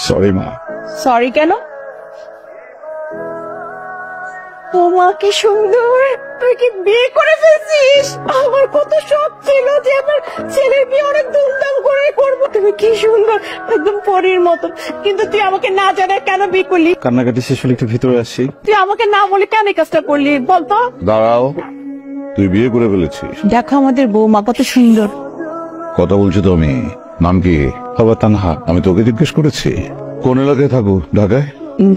Sorry মা। Sorry কেন? তোমাকে সুন্দর, তুই কি বিয়ে করে ফেলছিস? আমার কত শখ ছিল যে আমার ছেলের বিয়ে অনেক ধুমধাম করে করবো। তুমি কি সুন্দর, একদম পরীর মতো, কিন্তু তুই আমাকে না জানায় কেন বিয়ে করলি? কান্নাকাটি শেষ হলে একটু ভিতরে আসি। তুই আমাকে না বলে কেন এই কাজটা করলি বলতো? দাঁড়াও, তুই বিয়ে করে ফেলেছিস? দেখো আমাদের বৌমা কত সুন্দর। কথা বলছো তুমি? নাম কি? বাবা তানহা। আমি তোকে জিজ্ঞেস করেছি কোন এলাকায় থাকো? ঢাকায়?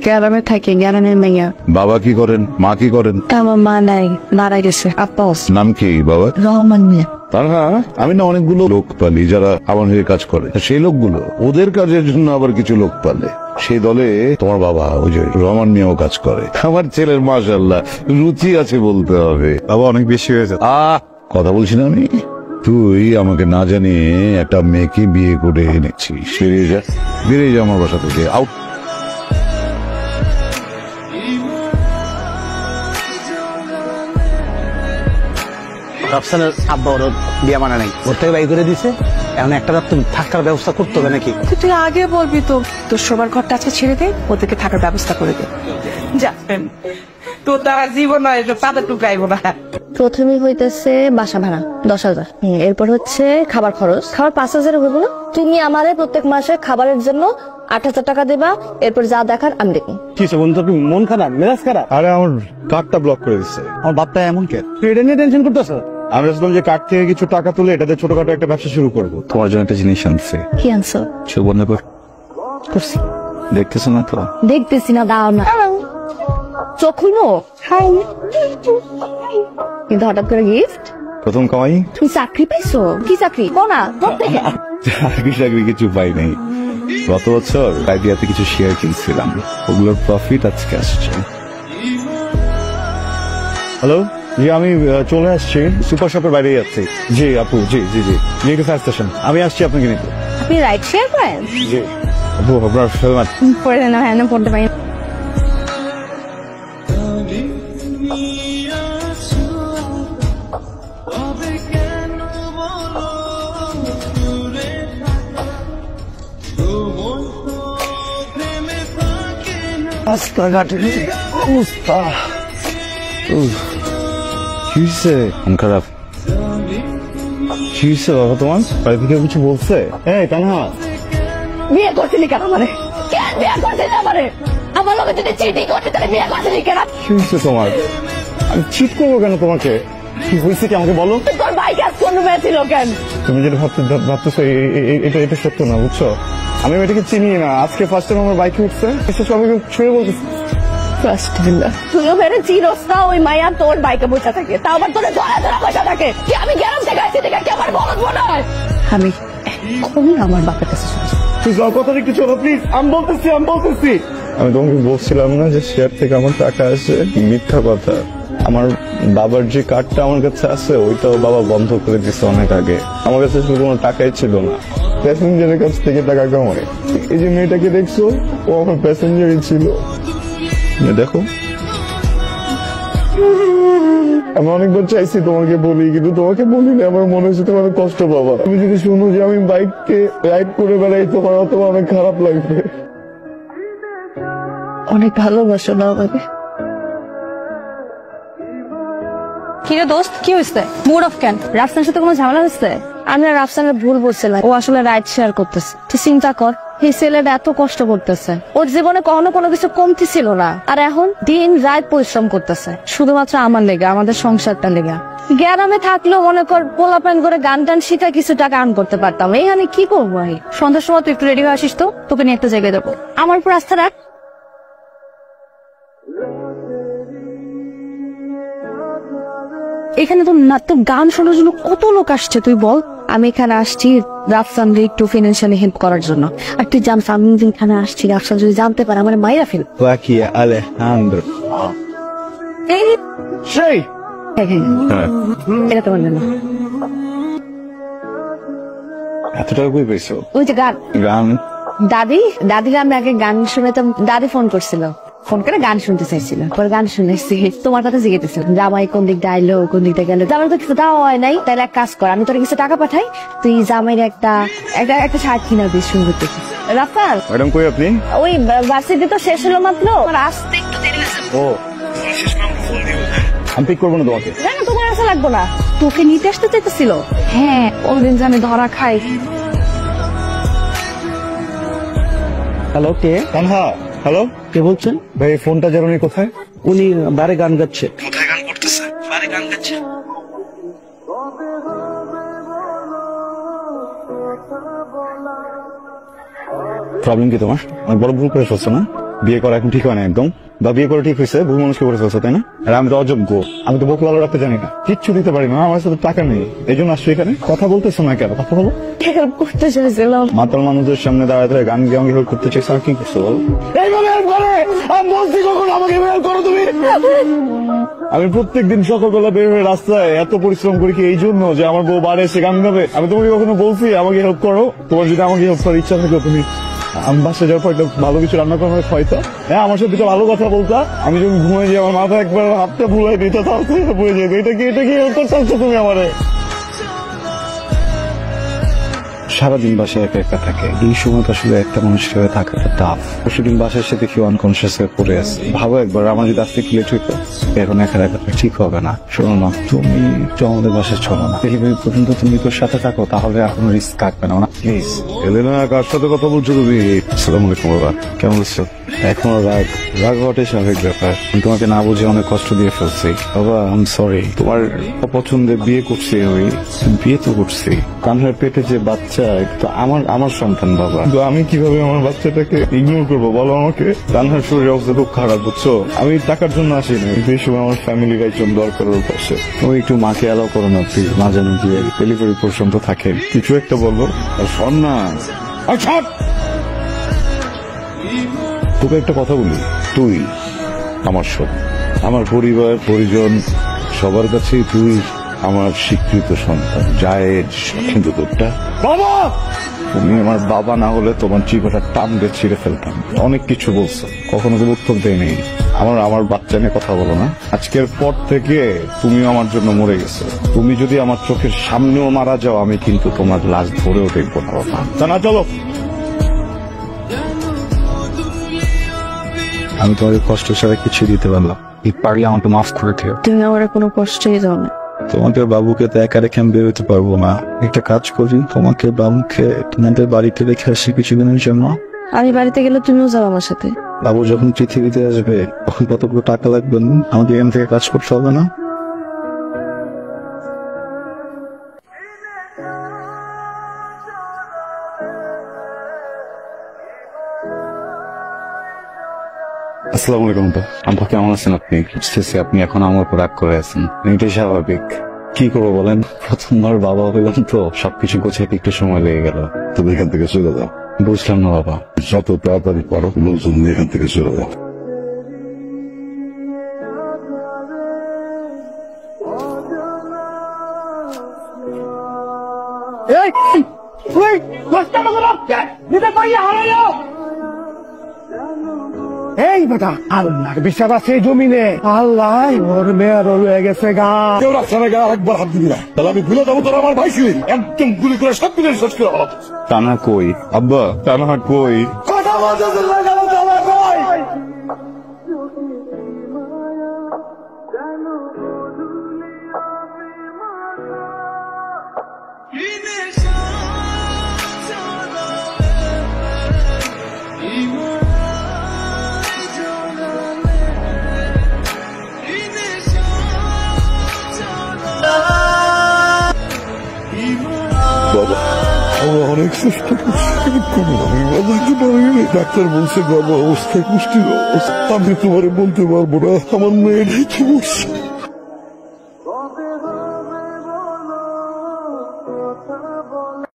গ্রামে থাকে, গ্রামের মেয়ে। বাবা কি করেন, মা কি করেন? আমার মা নাই, মারা গেছে। আপা নাম কি বাবা? রহমান মিয়া। তানহা, আমি না অনেকগুলো লোক পালি যারা আমার হয়ে কাজ করে। সেই লোকগুলো ওদের কাজের জন্য আবার কিছু লোক পালে। সেই দলে তোমার বাবা ওই যে রহমান মিয়াও কাজ করে। আমার ছেলের মাশাআল্লাহ রুচি আছে বলতে হবে। বাবা অনেক বেশি হয়ে যায়। কথা বলছি না আমি? তুই আমাকে না জানিয়ে একটা মেয়েকে বিয়ে করে এনেছিস। বেরিয়ে যা, বেরিয়ে যা আমার বাসা থেকে, আউট। রফসানের আব্বা ওর বিয়ে মানে নাই, ওর থেকে বাই করে দিছে। এখন একটা রাত তুমি থাকার ব্যবস্থা করতে হবে নাকি? তুই আগে বলবি তো, তোর সবার ঘরটা আজকে ছেড়ে দে, ওদেরকে থাকার ব্যবস্থা করে দে। যাবেন তো তারা জীবন পাতা টুকাইব না। প্রথমেই হইতেছে বাসা ভাড়া 10,000, এরপর হচ্ছে খাবার খরচ, খাবার 5,000 হইব না? তুমি আমারে প্রত্যেক মাসে খাবারের জন্য 8,000 টাকা দেবা, এরপর যা দেখার আমি দেখি। কি বন্ধু, তুমি মন খারাপ, মেজাজ খারাপ? আরে আমার কার্ডটা ব্লক করে দিচ্ছে। আমার বাপটা এমন কে? তুই এটা নিয়ে টেনশন করতেছ? আমি ভাবছিলাম যে কার্ড থেকে কিছু টাকা তুলে এটাতে ছোটখাটো একটা ব্যবসা শুরু করবো। তোমার জন্য একটা জিনিস আনছে। কি আনছো? বন্ধ করছি। দেখতেছো না তো? দেখতেছি না, দাও না। চোখ খুলবো? কিন্তু হঠাৎ করে গিফট? প্রথম কামাই। তুমি চাকরি পাইছো? কি চাকরি? কোনা চাকরি কিছু পাই নাই। গত বছর আইডিয়াতে কিছু শেয়ার কিনছিলাম, ওগুলোর প্রফিট আজকে আসছে। হ্যালো, জি আমি চলে আসছি, সুপার শপের বাইরে যাচ্ছি। জি আপু, জি জি জি জি একটু ফায়ার স্টেশন, আমি আসছি আপনাকে নিতে। আপনি রাইড শেয়ার করেন? জি আপু, আপনার পড়ে না, হ্যাঁ পড়তে পারি। রাস্তাঘাটের অবস্থা কি হয়েছে? মন খারাপ? কি হয়েছে বাবা তোমার? বাড়ি থেকে কিছু বলছে? এই তানহা, বিয়ে করছিলি কেন আমারে? কেন বিয়ে করছিলি আমারে? আমার লগে যদি চিটিং করতে তাহলে বিয়ে করছিলি কেন? কি হয়েছে তোমার? আমি চিট করবো কেন তোমাকে? কি হয়েছে কি আমাকে বলো। তোর ভাই কাজ কোন ছিল কেন? তুমি যেটা ভাবতেছো এটা সত্য না, বুঝছো? আমি এটাকে চিনি না, আজকে ফার্স্ট টাইম আমার বাইকে উঠছে, সবাই ছুঁয়ে বলতেছে। তুইও মেরে চিরস না, ওই মায়া তোর বাইকে বসে থাকে, তা আবার তোর ধরা ধরা বসে থাকে। কি আমি গেলাম থেকে আসছি থেকে কি আমার বলদ মনে হয়? আমি এখন আমার বাপের কাছে শুনছি। তুই যাও, কথাটা একটু চলো প্লিজ। আমি বলতেছি আমি তোমাকে বলছিলাম না যে শেয়ার থেকে আমার টাকা আসে? মিথ্যা কথা। আমার বাবার যে কার্ডটা আমার কাছে আছে ওইটাও বাবা বন্ধ করে দিচ্ছে অনেক আগে। আমার কাছে শুধু কোনো টাকাই ছিল না, প্যাসেঞ্জারের কাছ থেকে টাকা কামাই। এই যে মেয়েটাকে দেখছো, ও আমার প্যাসেঞ্জারই ছিল। দেখো, আমি অনেকবার চাইছি তোমাকে বলি, কিন্তু তোমাকে বলিনি। আমার মনে হচ্ছে তোমার কষ্ট পাবা। তুমি যদি শুনো যে আমি বাইককে রাইড করে বেড়াই, তোমার অনেক খারাপ লাগবে। অনেক ভালোবাসো না আমাকে? কিরে দোস্ত, কি হয়েছে? মুড অফ কেন? রাফসানের সাথে কোনো ঝামেলা হয়েছে? আমি আর রাফসানের ভুল বলছিলাম, ও আসলে রাইড শেয়ার করতেছে। তুই চিন্তা কর, এই ছেলেটা এত কষ্ট করতেছে, ওর জীবনে কখনো কোনো কিছু কমতি ছিল না, আর এখন দিন রাত পরিশ্রম করতেছে শুধুমাত্র আমার লেগে, আমাদের সংসারটা লেগে। গ্রামে থাকলেও মনে কর পোলাপান করে গান টান শিখে কিছু টাকা আর্ন করতে পারতাম। এই আমি কি করবো? সন্ধ্যার সময় তুই একটু রেডি হয়ে আসিস তো, তোকে নিয়ে একটা জায়গায় যাবো। আমার উপর আস্থা রাখ। এখানে তো না, তো গান শোনার জন্য কত লোক আসছে, তুই বল। আমি এখানে আসছি রাফসানকে একটু ফিনান্সিয়ালি হেল্প করার জন্য। আর তুই জানিস আমি এখানে আসছি, রাফসান যদি জানতে পারে আমার মাইরা ফেল। আলেহান্দ্রো, সেই এটা তোমার জন্য। এত টাকা কই পেয়েছো? ওই যে গান গান দাদিকে আমি আগে গান শুনেতাম, দাদি ফোন করছিল, ফোন করে গান শুনতে চাইছিল, পরে গান শুনেছি, তোমার কথা জিজ্ঞেসছিল জামাই কোন দিক দিয়ে আইলো, কোন দিক দিয়ে গেলো। জামাই তো কিছু দেওয়া হয় নাই, তাহলে এক কাজ কর, আমি তোর কিছু টাকা পাঠাই, তুই জামাইয়ের একটা শার্ট কিনা দিস সুন্দর দেখি। রাফসান, ম্যাডাম কই আপনি? ওই ভার্সিটি তো শেষ হলো মাত্র, আমার আসতে একটু দেরি হয়েছে। ও আমি পিক করবো না তোমাকে। না না, তোমার আসা লাগবো না, তোকে নিতে আসতে চাইতেছিল। হ্যাঁ, ওদিন যে আমি ধরা খাই। হ্যালো, কে তানহা, হ্যালো কে বলছেন? ভাই, ফোনটা জানুনি কোথায়? উনি বারে গান গাচ্ছে। কোথায় গান করতেছে? বারে গান গাচ্ছে। প্রবলেম কি তোমার? অনেক বড় ভুল করে ফেলছো না? বিয়ে করা এখন ঠিক হয় না একদম, বা বিয়ে করে ঠিক হয়েছে, ভুল মানুষকে করে ফেলছো, তাই না? আর আমি তো অযোগ্য, আমি তো বকু ভালো রাখতে জানি না, কিচ্ছু দিতে পারি না, আমার সাথে টাকা নেই, এই জন্য আসছো এখানে। কথা বলতেছো না কেন? কথা বলো। হেল্প করতে চাইছিলাম। মাতাল মানুষের সামনে দাঁড়াতে গান গিয়ে আমাকে হেল্প করতে চাইছো, আর কি করছো বলো? আমি প্রত্যেকদিন সকালবেলা বের হয়ে রাস্তায় এত পরিশ্রম করি কি এই জন্য যে আমার বউ বাড়ি এসে গান গাবে? আমি তোমাকে কখনো বলছি আমাকে হেল্প করো? তোমার যদি আমাকে হেল্প করার ইচ্ছা থাকে তুমি আমি বাসে যাওয়ার পর একটা ভালো কিছু রান্না করার হয়তো, হ্যাঁ আমার সাথে ভালো কথা বলতা, আমি যখন ঘুমিয়ে যাই আমার মাথা একবার হাতটা ভুলাই দিত, তাহলে বুঝে যেত এটা কি হেল্প করতে চাচ্ছ তুমি আমারে? সারাদিন বাসায় একা একা থাকে, এই সময়টা আসলে একটা মানুষের সাথে থাকাটা টাফ। সেদিন বাসায় এসে দেখি আনকনসিয়াস হয়ে পড়ে আছে। ভাবো একবার, আমার যদি আজকে লেট হইতো, এখন একা একাটা ঠিক হবে না। শোনো না, তুমি তো আমাদের বাসায় চলো না, ডেলিভারি পর্যন্ত তুমি তোর সাথে থাকো, তাহলে আর কোনো রিস্ক থাকবে না। প্লিজ। এলেনা, কার সাথে কথা বলছো তুমি? আসসালামু আলাইকুম বাবা, কেমন আছো? এখনো রাগ হওয়াটাই স্বাভাবিক ব্যাপার। আমি তোমাকে না বুঝে অনেক কষ্ট দিয়ে ফেলছি বাবা, আই এম সরি। তোমার অপছন্দে বিয়ে করছি, ওই বিয়ে তো করছি, কানহার পেটে যে বাচ্চা তো আমার সন্তান বাবা, তো আমি কিভাবে আমার বাচ্চাটাকে ইগনোর করবো বলো আমাকে? কানহার শরীর অবস্থা খুব খারাপ, বুঝছো? আমি টাকার জন্য আসিনি, কিন্তু এই সময় আমার ফ্যামিলির একজন দরকার ওর পাশে। তুমি একটু মাকে অ্যালাউ করো না প্লিজ, মা যেন গিয়ে ডেলিভারি পর্যন্ত থাকেন, কিছু একটা বলো। আর শোন না, তোকে একটা কথা বলি, তুই আমার সব, আমার পরিবার পরিজন সবার কাছেই তুই আমার স্বীকৃত সন্তান, জায়েজ। কিন্তু তোরটা বাবা, তুমি আমার বাবা না হলে তোমার জীবনটা টান দিয়ে ছিঁড়ে ফেলতাম। অনেক কিছু বলছো, কখনো কোনো উত্তর দেয়নি। আমার বাচ্চা নিয়ে কথা বলো না। আজকের পর থেকে তুমিও আমার জন্য মরে গেছো। তুমি যদি আমার চোখের সামনেও মারা যাও, আমি কিন্তু তোমার লাশ ধরেও দেখবো না বাবা। তা না, চলো। আমি তোমাকে কষ্ট ছাড়া কিছু দিতে পারলাম, পারলে আমাকে মাফ করে দিও। তুমি আমার কোনো কষ্টই দাও না। তোমাকে বাবুকে তো একা রেখে আমি বেরোতে পারবো না। একটা কাজ করি, তোমাকে বাবুকে তোমাদের বাড়িতে রেখে আসি কিছুদিনের জন্য। আমি বাড়িতে গেলে তুমিও যাও আমার সাথে। বাবু যখন পৃথিবীতে আসবে তখন কতগুলো টাকা লাগবে, আমাকে এখান থেকে কাজ করতে হবে না? আসসালামু আলাইকুম। আব্বা কেমন আছেন আপনি? বুঝতেছি আপনি এখন আমার উপর রাগ করে আছেন, এটাই স্বাভাবিক। কি করবো বলেন, প্রথমবার বাবা হইলাম তো সবকিছু গোছাইতে একটু সময় লেগে গেল। তুমি এখান থেকে চলে যাও। বুঝলাম না বাবা। যত তাড়াতাড়ি পারো লোকজন নিয়ে এখান থেকে চলে যাও। এই বেটা, আল্লাহর বিশ্বাস আছে জমিনে, আল্লাহ ওর মেয়ের রয়ে গেছে গা। কেউ রাস্তায় গা একবার হাত দিবি না, তাহলে আমি ভুলে যাবো তোর আমার ভাই ছিলি। একদম গুলি করে সব কিছু শেষ করে হলো। টানা কই আব্বা? টানা কই? কথা বলতে গেল তাহলে কই? বাবা, আমরা অনেক চেষ্টা করছি, ডাক্তার বলছে গর্ভ অবস্থায় পুষ্টির অবস্থা। আমি তোমার বলতে পারবো না, আমার মেয়েটাই তো বলছে।